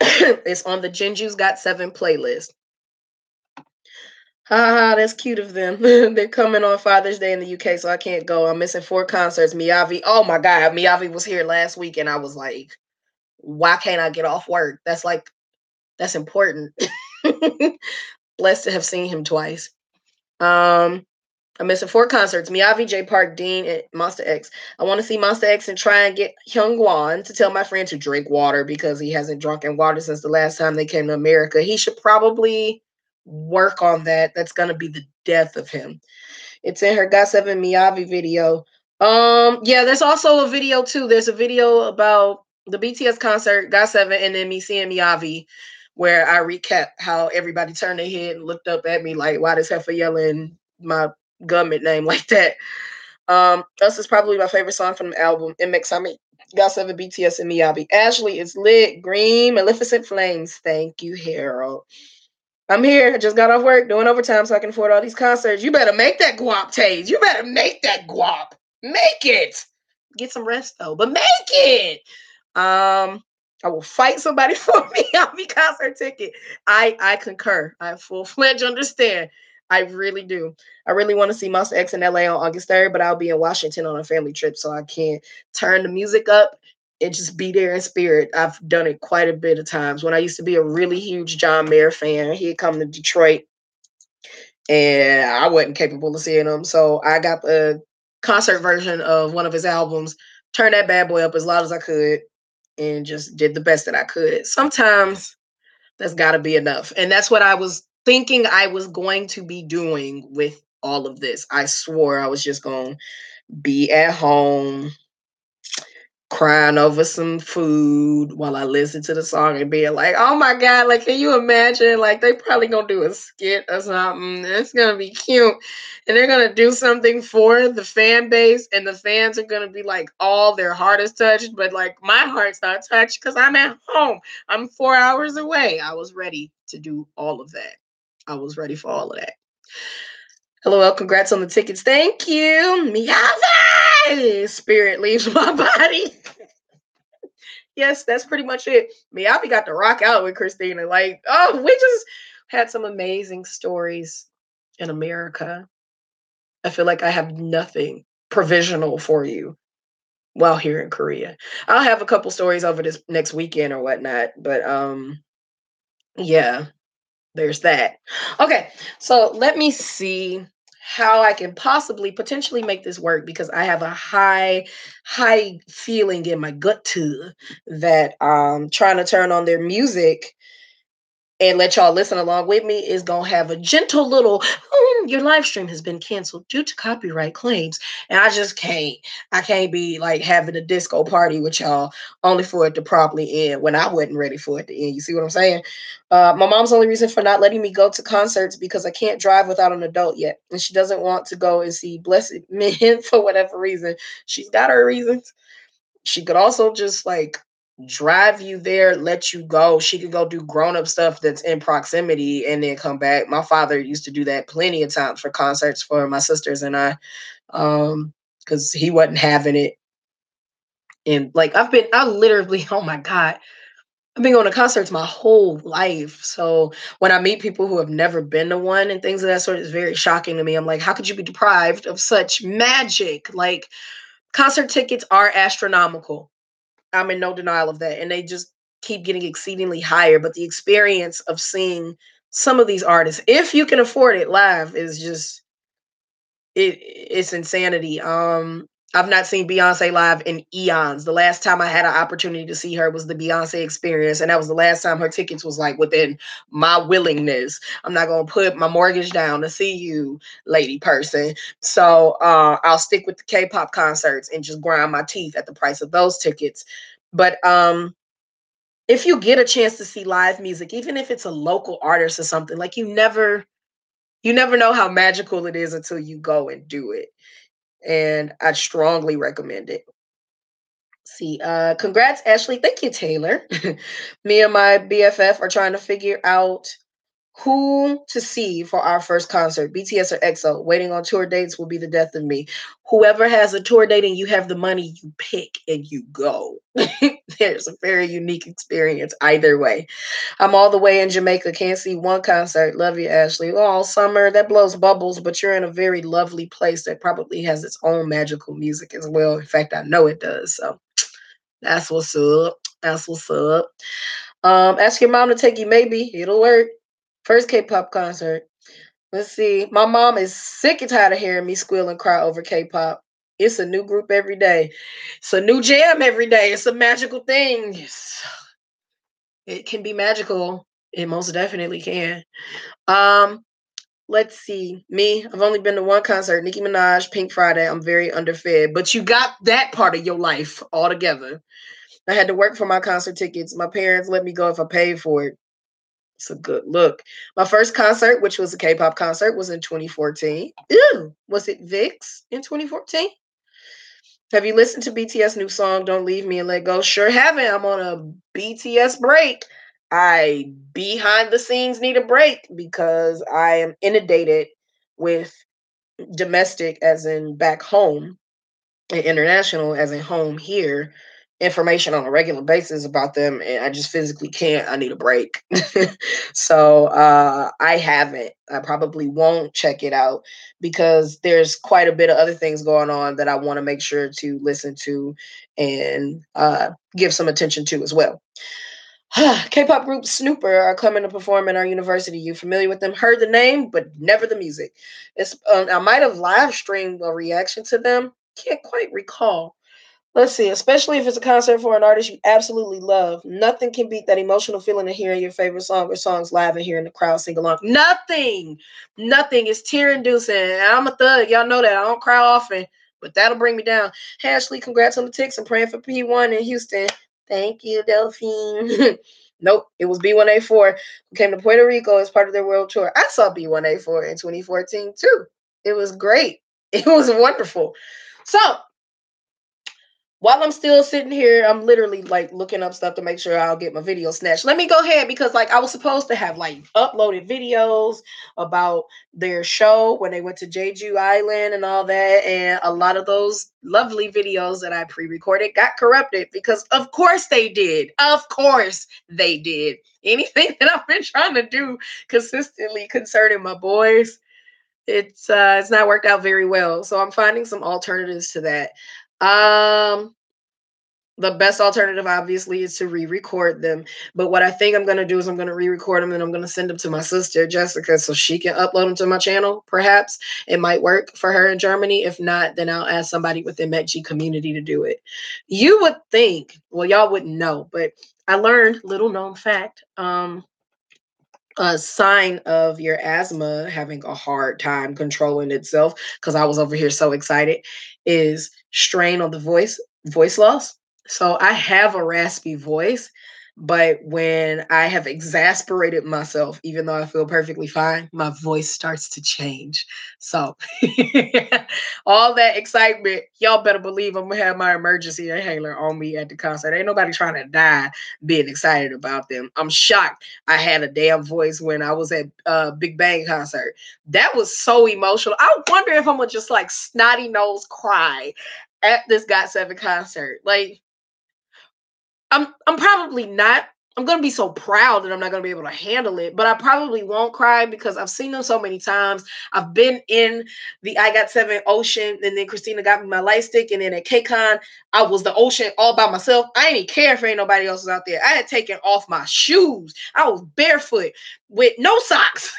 It's on the Jinju's Got7 playlist. Haha, that's cute of them. They're coming on Father's Day in the UK, so I can't go. I'm missing 4 concerts. Miyavi, oh my God, Miyavi was here last week, and I was like, why can't I get off work? That's important. Blessed to have seen him twice. I'm missing 4 concerts. Miyavi, J Park, Dean, and Monster X. I want to see Monster X and try and get Hyungwon to tell my friend to drink water because he hasn't drunken water since the last time they came to America. He should probably work on that. That's gonna be the death of him. It's in her Got7 Miyavi video. Yeah, there's also a video too. There's a video about the BTS concert, Got7, and then me seeing Miyavi, where I recap how everybody turned their head and looked up at me like, why does heifer yelling my government name like that? Us is probably my favorite song from the album. It makes Got7, BTS, and Miyavi. Ashley is lit. Green, Maleficent Flames. Thank you, Harold. I'm here. I just got off work doing overtime so I can afford all these concerts. You better make that guap, Tage. You better make that guap. Make it. Get some rest though, but make it. I will fight somebody for me on the concert ticket. I concur. I full-fledged understand. I really do. I really want to see Monster X in LA on August 3rd, but I'll be in Washington on a family trip, so I can't turn the music up and just be there in spirit. I've done it quite a bit of times. When I used to be a really huge John Mayer fan, he'd come to Detroit and I wasn't capable of seeing him. So I got the concert version of one of his albums, turned that bad boy up as loud as I could, and just did the best that I could. Sometimes that's got to be enough. And that's what I was thinking I was going to be doing with all of this. I swore I was just going to be at home crying over some food while I listen to the song and being like, oh my God, like, can you imagine? Like, they probably gonna do a skit or something. It's gonna be cute. And they're gonna do something for the fan base, and the fans are gonna be like, all their heart is touched, but like, my heart's not touched because I'm at home. I'm 4 hours away. I was ready to do all of that. I was ready for all of that. LOL, congrats on the tickets. Thank you. Miyavi! Spirit leaves my body. Yes, that's pretty much it. Miyavi got to rock out with Christina. Like, oh, we just had some amazing stories in America. I feel like I have nothing provisional for you while here in Korea. I'll have a couple stories over this next weekend or whatnot, but yeah, there's that. Okay, so let me see how I can possibly potentially make this work, because I have a high feeling in my gut that trying to turn on their music and let y'all listen along with me is gonna have a gentle little your live stream has been canceled due to copyright claims. And I can't be like having a disco party with y'all only for it to properly end when I wasn't ready for it to end. You see what I'm saying? My mom's only reason for not letting me go to concerts because I can't drive without an adult yet, and she doesn't want to go and see blessed men for whatever reason. She's got her reasons. She could also just like drive you there, let you go. She could go do grown up stuff that's in proximity and then come back. My father used to do that plenty of times for concerts for my sisters and I, because he wasn't having it. And like I literally, oh my God, I've been going to concerts my whole life. So when I meet people who have never been to one and things of that sort, it's very shocking to me. I'm like, how could you be deprived of such magic? Like, concert tickets are astronomical. I'm in no denial of that. And they just keep getting exceedingly higher. But the experience of seeing some of these artists, if you can afford it live, is just it's insanity. I've not seen Beyonce live in eons. The last time I had an opportunity to see her was the Beyonce experience, and that was the last time her tickets was like within my willingness. I'm not gonna put my mortgage down to see you, lady person. So I'll stick with the K-pop concerts and just grind my teeth at the price of those tickets. But if you get a chance to see live music, even if it's a local artist or something, like you never know how magical it is until you go and do it. And I'd strongly recommend it. See, congrats, Ashley. Thank you, Taylor. Me and my BFF are trying to figure out who to see for our first concert, BTS or EXO. Waiting on tour dates will be the death of me. Whoever has a tour date and you have the money, you pick and you go. There's a very unique experience either way. I'm all the way in Jamaica. Can't see one concert. Love you, Ashley. All summer. That blows bubbles, but you're in a very lovely place that probably has its own magical music as well. In fact, I know it does. So that's what's up. That's what's up. Ask your mom to take you. Maybe it'll work. First K-pop concert. Let's see. My mom is sick and tired of hearing me squeal and cry over K-pop. It's a new group every day. It's a new jam every day. It's a magical thing. It can be magical. It most definitely can. Um, let's see. Me, I've only been to one concert, Nicki Minaj, Pink Friday. I'm very underfed, but you got that part of your life all together. I had to work for my concert tickets. My parents let me go if I paid for it. It's a good look. My first concert, which was a K-pop concert, was in 2014. Ew, was it VIX in 2014? Have you listened to BTS new song "Don't Leave Me and Let Go"? Sure haven't. I'm on a BTS break. I behind the scenes need a break because I am inundated with domestic, as in back home, and international, as in home here, information on a regular basis about them, and I just physically can't. I need a break. So I haven't. I probably won't check it out because there's quite a bit of other things going on that I want to make sure to listen to and give some attention to as well. K-pop group Snooper are coming to perform in our university. You familiar with them? Heard the name, but never the music. It's I might have live streamed a reaction to them. Can't quite recall. Let's see, especially if it's a concert for an artist you absolutely love. Nothing can beat that emotional feeling of hearing your favorite song or songs live and hearing the crowd sing along. Nothing is tear inducing. I'm a thug. Y'all know that. I don't cry often, but that'll bring me down. Hey, Ashley, congrats on the ticks. I'm praying for P1 in Houston. Thank you, Delphine. Nope, it was B1A4 who came to Puerto Rico as part of their world tour. I saw B1A4 in 2014 too. It was great. It was wonderful. So, while I'm still sitting here, I'm literally like looking up stuff to make sure I'll get my video snatched. Let me go ahead because like I was supposed to have like uploaded videos about their show when they went to Jeju Island and all that. And a lot of those lovely videos that I pre-recorded got corrupted because of course they did. Of course they did. Anything that I've been trying to do consistently concerning my boys, it's not worked out very well. So I'm finding some alternatives to that. Um, the best alternative, obviously, is to re-record them. But what I think I'm going to do is I'm going to re-record them and I'm going to send them to my sister, Jessica, so she can upload them to my channel. Perhaps it might work for her in Germany. If not, then I'll ask somebody within MetG community to do it. You would think, well, y'all wouldn't know, but I learned, little known fact, a sign of your asthma having a hard time controlling itself, because I was over here so excited, is strain on the voice loss. So I have a raspy voice, but when I have exasperated myself, even though I feel perfectly fine, my voice starts to change. So all that excitement, y'all better believe I'm gonna have my emergency inhaler on me at the concert. Ain't nobody trying to die being excited about them. I'm shocked I had a damn voice when I was at Big Bang concert. That was so emotional. I wonder if I'm gonna just like snotty nose cry at this GOT7 concert. Like, I'm probably not. I'm gonna be so proud that I'm not gonna be able to handle it, but I probably won't cry because I've seen them so many times. I've been in the I Got Seven ocean, and then Christina got me my light stick, and then at KCON, I was the ocean all by myself. I ain't even care if ain't nobody else was out there. I had taken off my shoes. I was barefoot with no socks,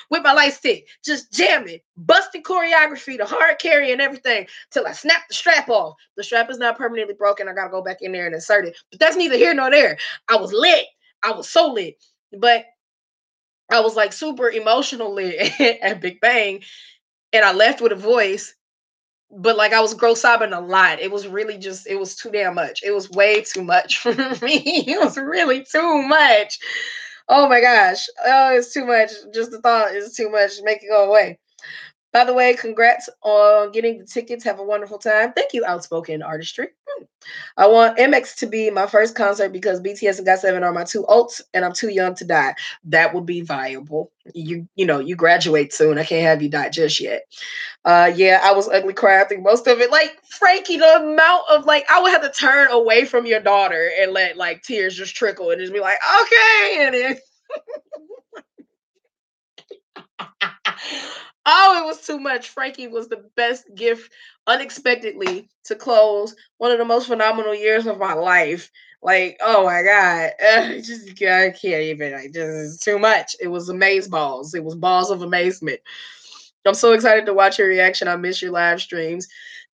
with my light stick, just jamming, busting choreography, the hard carry and everything till I snapped the strap off. The strap is not permanently broken. I gotta go back in there and insert it. But that's neither here nor there. I was lit. I was so lit. But I was like super emotional lit at Big Bang. And I left with a voice, but like I was gross sobbing a lot. It was really just, it was too damn much. It was way too much for me. It was really too much. Oh my gosh. Oh, it's too much. Just the thought is too much. Make it go away. By the way, congrats on getting the tickets. Have a wonderful time. Thank you, Outspoken Artistry. I want MX to be my first concert because BTS and GOT7 are my two ults, and I'm too young to die. That would be viable. You graduate soon. I can't have you die just yet. Yeah, I was ugly crying through most of it. Like, Frankie, the amount of like I would have to turn away from your daughter and let like tears just trickle and just be like, okay, and then oh, it was too much. Frankie was the best gift unexpectedly to close one of the most phenomenal years of my life. Like, oh my God. Just I can't even. Like, just too much. It was amaze balls. It was balls of amazement. I'm so excited to watch your reaction. I miss your live streams.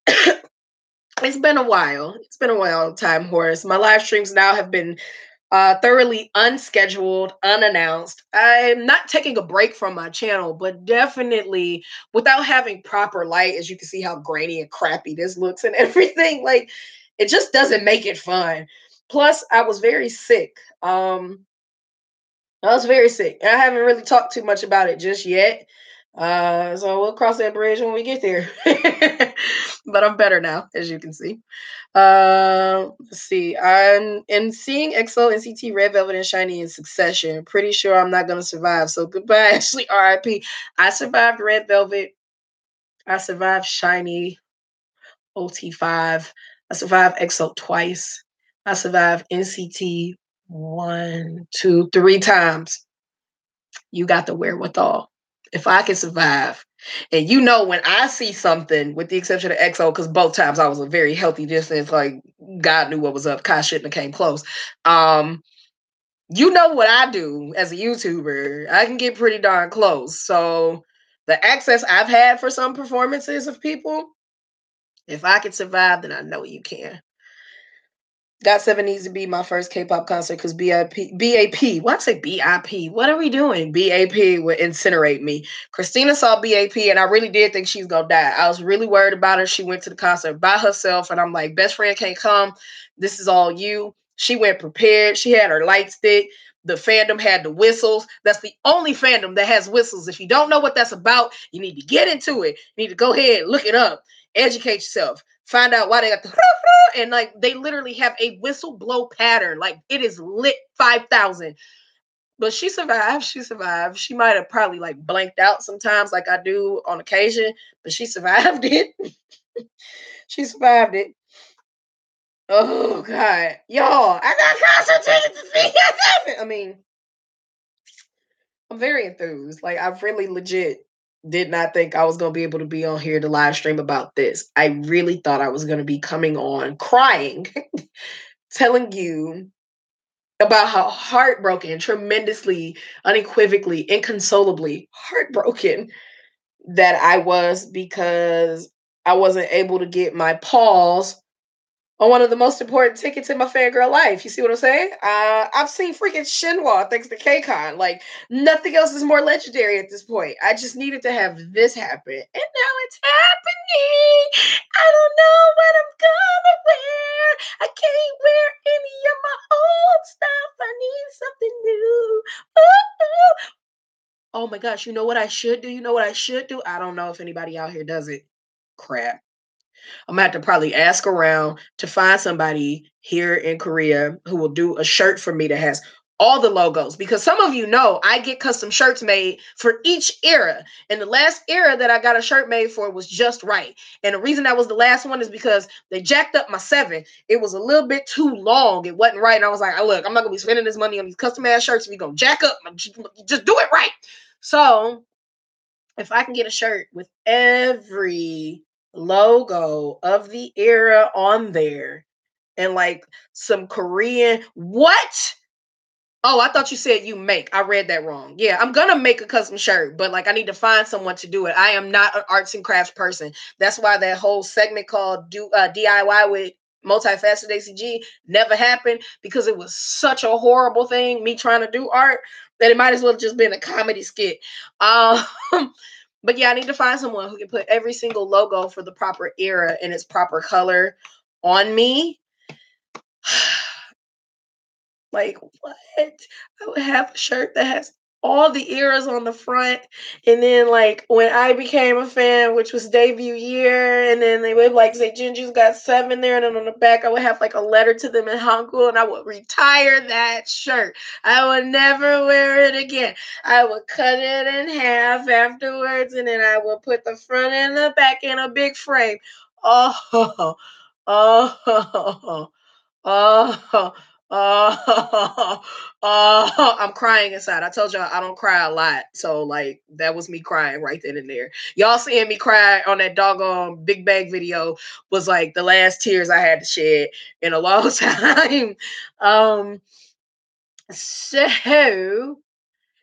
It's been a while. It's been a while, Time Horse. My live streams now have been thoroughly unscheduled, unannounced. I'm not taking a break from my channel, but definitely without having proper light, as you can see how grainy and crappy this looks and everything. Like, it just doesn't make it fun. Plus, I was very sick. I was very sick. I haven't really talked too much about it just yet. So we'll cross that bridge when we get there. But I'm better now, as you can see. Let's see. I'm in seeing EXO, NCT, Red Velvet, and Shiny in succession. Pretty sure I'm not gonna survive. So goodbye, Ashley. R.I.P. I survived Red Velvet. I survived Shiny, OT5. I survived EXO twice. I survived NCT one, two, three times. You got the wherewithal. If I can survive, and when I see something, with the exception of EXO, because both times I was a very healthy distance, like God knew what was up. Kai shouldn't have came close. You know what I do as a YouTuber. I can get pretty darn close. So the access I've had for some performances of people, if I can survive, then I know you can. GOT7 needs to be my first K-pop concert because BAP. Why say BIP? What are we doing? BAP would incinerate me. Christina saw BAP and I really did think she's gonna die. I was really worried about her. She went to the concert by herself, and I'm like, best friend can't come. This is all you. She went prepared. She had her light stick. The fandom had the whistles. That's the only fandom that has whistles. If you don't know what that's about, you need to get into it. You need to go ahead, look it up, educate yourself, find out why they got the and like they literally have a whistle blow pattern. Like, it is lit 5,000. But she survived. She survived. She might have probably like blanked out sometimes, like I do on occasion, but she survived it. She survived it. Oh God, y'all! I got concert tickets to see. I mean, I'm very enthused. Like, I really legit did not think I was gonna be able to be on here to live stream about this. I really thought I was gonna be coming on crying, telling you about how heartbroken, tremendously, unequivocally, inconsolably heartbroken that I was because I wasn't able to get my pause on one of the most important tickets in my fangirl life. You see what I'm saying? I've seen freaking Shinhwa thanks to KCON. Like nothing else is more legendary at this point. I just needed to have this happen, and now it's happening. I don't know what I'm gonna wear. I can't wear any of my old stuff. I need something new. Ooh. Oh my gosh! You know what I should do? You know what I should do? I don't know if anybody out here does it. Crap. I'm gonna have to probably ask around to find somebody here in Korea who will do a shirt for me that has all the logos, because some of you know I get custom shirts made for each era. And the last era that I got a shirt made for was just right. And the reason that was the last one is because they jacked up my 7. It was a little bit too long. It wasn't right. And I was like, oh, look, I'm not gonna be spending this money on these custom ass shirts if you're gonna jack up. Just do it right. So if I can get a shirt with every logo of the era on there and like some Korean what? Oh, I thought you said you make. I read that wrong. Yeah, I'm gonna make a custom shirt, but like I need to find someone to do it. I am not an arts and crafts person. That's why that whole segment called DIY with Multifacetedacg never happened, because it was such a horrible thing, me trying to do art, that it might as well have just been a comedy skit. Um, but yeah, I need to find someone who can put every single logo for the proper era in its proper color on me. Like, what? I would have a shirt that has all the eras on the front. And then, like, when I became a fan, which was debut year, and then they would, like, say, Jinju's got 7 there. And then on the back, I would have, like, a letter to them in Hangul, and I would retire that shirt. I would never wear it again. I would cut it in half afterwards, and then I would put the front and the back in a big frame. Oh, oh, oh, oh, oh, I'm crying inside. I told y'all I don't cry a lot. So, like, that was me crying right then and there. Y'all seeing me cry on that doggone Big Bang video was like the last tears I had to shed in a long time. Um, so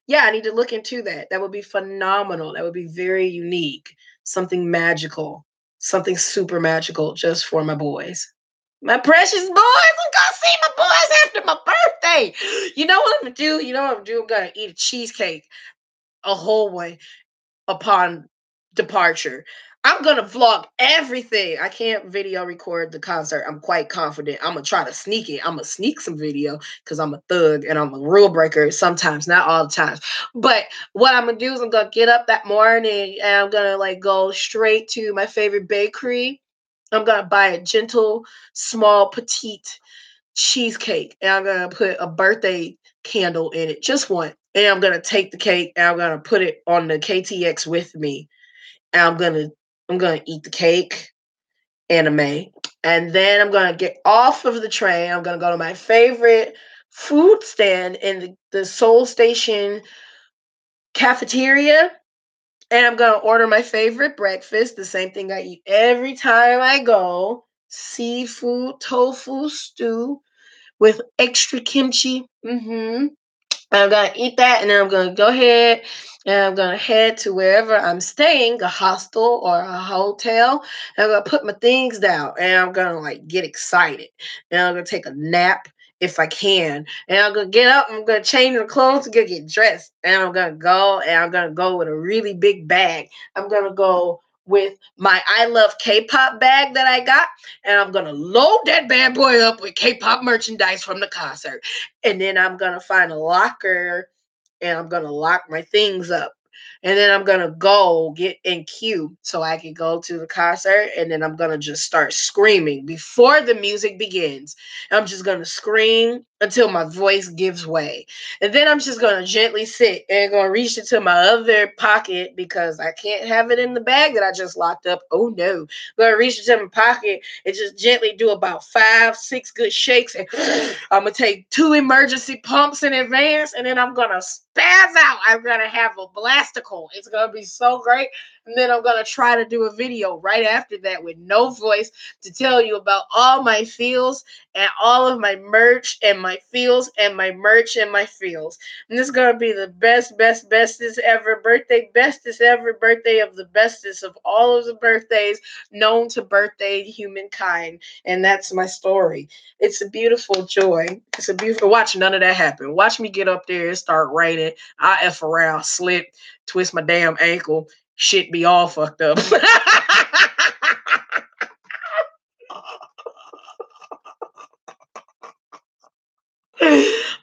yeah, I need to look into that. That would be phenomenal. That would be very unique. Something magical. Something super magical just for my boys. My precious boys. I'm gonna see my boys after my birthday. You know what I'm gonna do? You know what I'm gonna do? I'm gonna eat a cheesecake, a whole one, upon departure. I'm gonna vlog everything. I can't video record the concert. I'm quite confident. I'm gonna try to sneak it. I'm gonna sneak some video because I'm a thug and I'm a rule breaker sometimes, not all the times. But what I'm gonna do is I'm gonna get up that morning and I'm gonna like go straight to my favorite bakery. I'm gonna buy a gentle, small, petite cheesecake, and I'm gonna put a birthday candle in it, just one. And I'm gonna take the cake and I'm gonna put it on the KTX with me. And I'm gonna eat the cake, anime, and then I'm gonna get off of the train. I'm gonna go to my favorite food stand in the Seoul Station cafeteria, and I'm gonna order my favorite breakfast, the same thing I eat every time I go: seafood tofu stew with extra kimchi. I'm gonna eat that, and then I'm gonna go ahead and I'm gonna head to wherever I'm staying, a hostel or a hotel. And I'm gonna put my things down, and I'm gonna like get excited, and I'm gonna take a nap if I can, and I'm gonna get up. I'm gonna change the clothes, gonna get dressed, and I'm gonna go with a really big bag. I'm gonna go with my I Love K-pop bag that I got, and I'm gonna load that bad boy up with K-pop merchandise from the concert. And then I'm gonna find a locker and I'm gonna lock my things up. And then I'm gonna go get in queue so I can go to the concert. And then I'm gonna just start screaming before the music begins. I'm just gonna scream until my voice gives way. And then I'm just gonna gently sit and gonna reach into my other pocket because I can't have it in the bag that I just locked up. Oh no. I'm gonna reach into my pocket and just gently do about 5, 6 good shakes. And I'm gonna take 2 emergency pumps in advance, and then I'm gonna spaz out. I'm gonna have a blasticle. It's gonna be so great. And then I'm going to try to do a video right after that with no voice to tell you about all my feels and all of my merch and my feels and my merch and my feels. And this is going to be the bestest ever birthday, bestest ever birthday of the bestest of all of the birthdays known to birthday humankind. And that's my story. It's a beautiful joy. It's a beautiful, watch none of that happen. Watch me get up there and start writing. I F around, slip, twist my damn ankle, shit be all fucked up.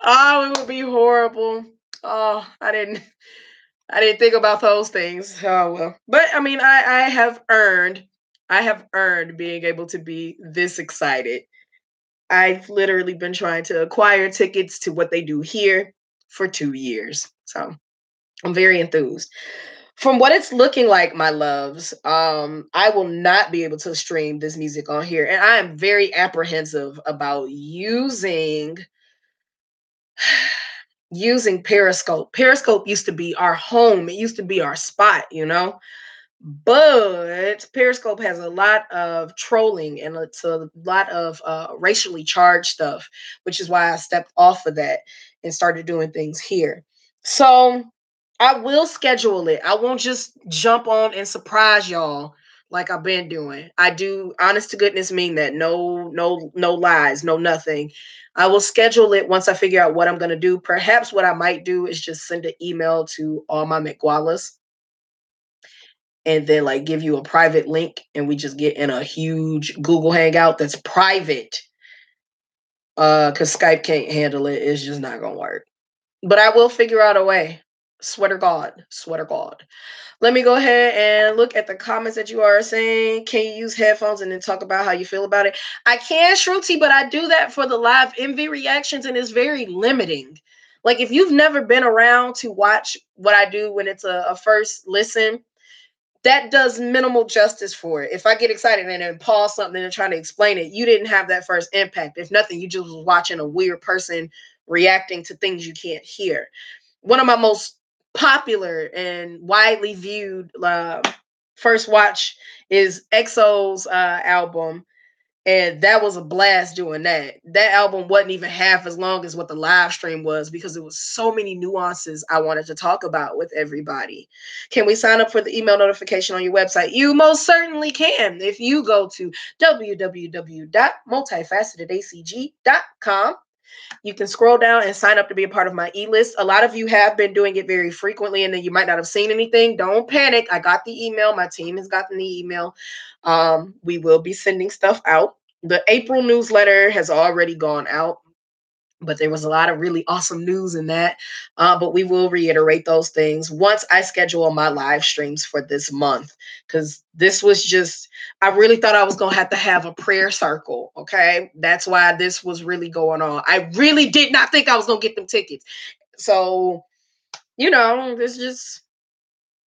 Oh, it would be horrible. Oh, I didn't think about those things. Oh well. But I mean I have earned being able to be this excited. I've literally been trying to acquire tickets to what they do here for 2 years. So I'm very enthused. From what it's looking like, my loves, I will not be able to stream this music on here. And I am very apprehensive about using Periscope. Periscope used to be our home. It used to be our spot, you know? But Periscope has a lot of trolling and it's a lot of racially charged stuff, which is why I stepped off of that and started doing things here. So I will schedule it. I won't just jump on and surprise y'all like I've been doing. I do, honest to goodness, mean that. No lies, no nothing. I will schedule it once I figure out what I'm going to do. Perhaps what I might do is just send an email to all my McGualas and then like give you a private link and we just get in a huge Google Hangout that's private. Cause Skype can't handle it. It's just not gonna work. But I will figure out a way. Sweater God. Sweater God. Let me go ahead and look at the comments that you are saying. Can you use headphones and then talk about how you feel about it? I can, Shruti, but I do that for the live envy reactions and it's very limiting. Like if you've never been around to watch what I do when it's a first listen, that does minimal justice for it. If I get excited and then pause something and trying to explain it, you didn't have that first impact. If nothing, you just was watching a weird person reacting to things you can't hear. One of my most popular and widely viewed first watch is EXO's album, and that was a blast doing that. That album wasn't even half as long as what the live stream was because there was so many nuances I wanted to talk about with everybody. Can we sign up for the email notification on your website? You most certainly can. If you go to www.multifacetedacg.com, you can scroll down and sign up to be a part of my e-list. A lot of you have been doing it very frequently and then you might not have seen anything. Don't panic. I got the email. My team has gotten the email. We will be sending stuff out. The April newsletter has already gone out, but there was a lot of really awesome news in that. But we will reiterate those things once I schedule my live streams for this month, because this was just, I really thought I was going to have a prayer circle. Okay. That's why this was really going on. I really did not think I was going to get them tickets. So, you know, this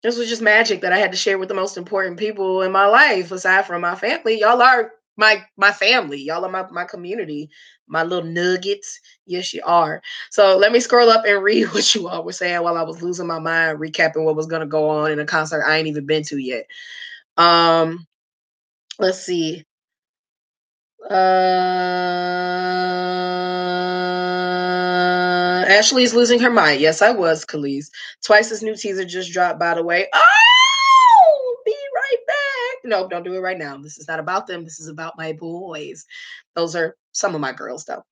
was just magic that I had to share with the most important people in my life, aside from my family. Y'all are my family. Y'all are my community, my little nuggets. Yes, you are. So let me scroll up and read what you all were saying while I was losing my mind, recapping what was gonna go on in a concert I ain't even been to yet. Let's see. Ashley's losing her mind. Yes, I was, Khalees. Twice's new teaser just dropped, by the way. Oh, be right back. No, don't do it right now. This is not about them. This is about my boys. Those are some of my girls, though.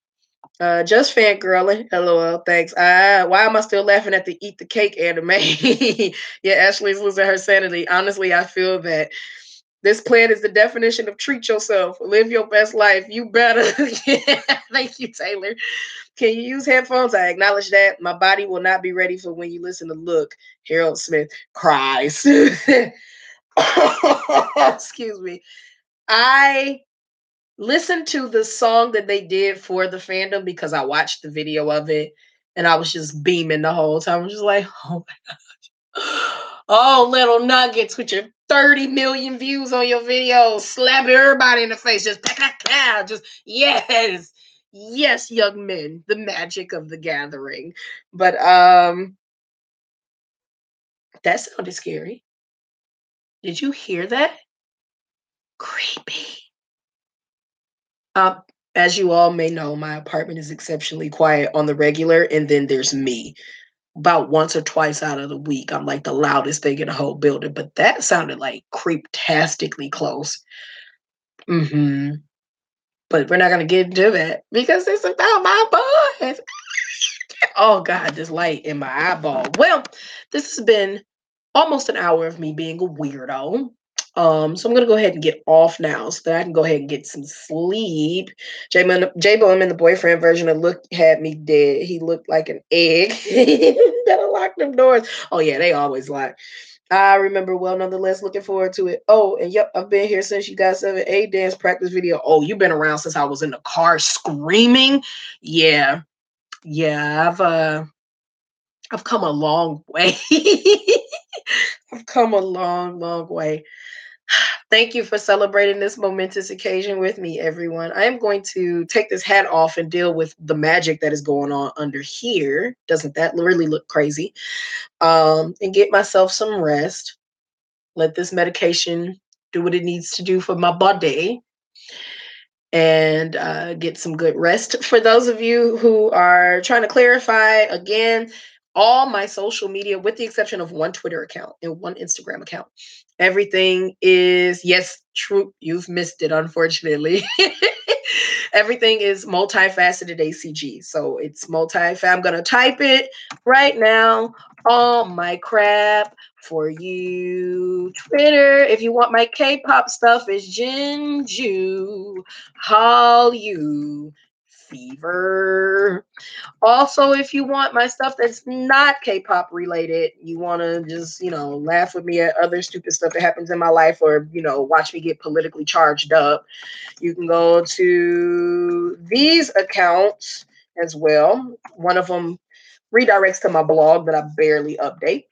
Just fangirling. LOL. Thanks. Why am I still laughing at the eat the cake anime? Yeah, Ashley's losing her sanity. Honestly, I feel that this plan is the definition of treat yourself. Live your best life. You better. Thank you, Taylor. Can you use headphones? I acknowledge that. My body will not be ready for when you listen to Look. Harold Smith cries. Excuse me. I listened to the song that they did for the fandom because I watched the video of it and I was just beaming the whole time. I was just like, oh my gosh. Oh, little nuggets with your 30 million views on your video, slap everybody in the face, just just yes. Yes, young men, the magic of the gathering. But, that sounded scary. Did you hear that? Creepy. As you all may know, my apartment is exceptionally quiet on the regular, and then there's me. About once or twice out of the week, I'm like the loudest thing in the whole building. But that sounded like creeptastically close. Hmm. But we're not gonna get into that because it's about my boys. Oh God, this light in my eyeball. Well, this has been almost an hour of me being a weirdo. So I'm gonna go ahead and get off now so that I can go ahead and get some sleep. J-Bo, I'm in the boyfriend version of Look had me dead. He looked like an egg. Better lock them doors. Oh yeah, they always lock. I remember well, nonetheless, looking forward to it. Oh, and yep, I've been here since you got 7A dance practice video. Oh, you've been around since I was in the car screaming. Yeah, yeah, I've come a long way. I've come a long, long way. Thank you for celebrating this momentous occasion with me, everyone. I am going to take this hat off and deal with the magic that is going on under here. Doesn't that really look crazy? And get myself some rest. Let this medication do what it needs to do for my body and get some good rest. For those of you who are trying to clarify, again, all my social media, with the exception of one Twitter account and one Instagram account, everything is, yes, true. You've missed it, unfortunately. Everything is multifaceted ACG. So it's I'm going to type it right now. All my crap for you. Twitter, if you want my K-pop stuff, is Jinju Hallyu Fever. Also, if you want my stuff that's not K-pop related, you want to just, laugh with me at other stupid stuff that happens in my life or, watch me get politically charged up, you can go to these accounts as well. One of them redirects to my blog that I barely update.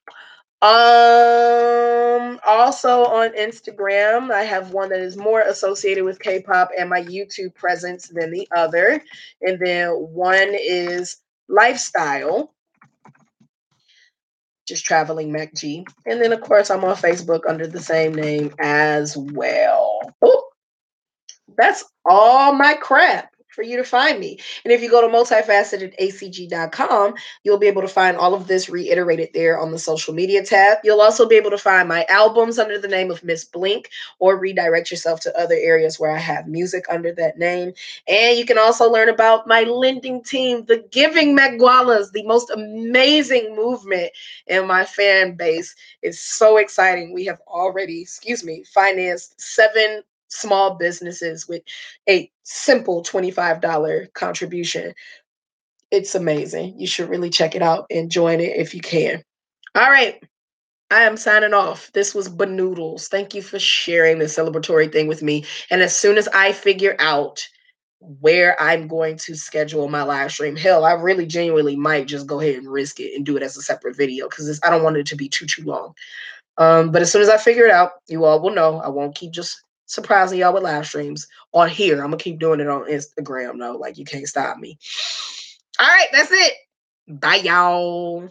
Also on Instagram, I have one that is more associated with K-pop and my YouTube presence than the other. And then one is lifestyle, just traveling MacG. And then of course I'm on Facebook under the same name as well. Oh, that's all my crap for you to find me. And if you go to multifacetedacg.com, you'll be able to find all of this reiterated there on the social media tab. You'll also be able to find my albums under the name of Miss Blink or redirect yourself to other areas where I have music under that name. And you can also learn about my lending team, the Giving Megwalas, the most amazing movement in my fan base. It's so exciting. We have already, financed 7 small businesses with a simple $25 contribution. It's amazing. You should really check it out and join it if you can. All right. I am signing off. This was Banoodles. Thank you for sharing this celebratory thing with me. And as soon as I figure out where I'm going to schedule my live stream, hell, I really genuinely might just go ahead and risk it and do it as a separate video because I don't want it to be too long. But as soon as I figure it out, you all will know. I won't keep just surprising y'all with live streams on here. I'm gonna keep doing it on Instagram though. Like you can't stop me. All right, that's it. Bye, y'all.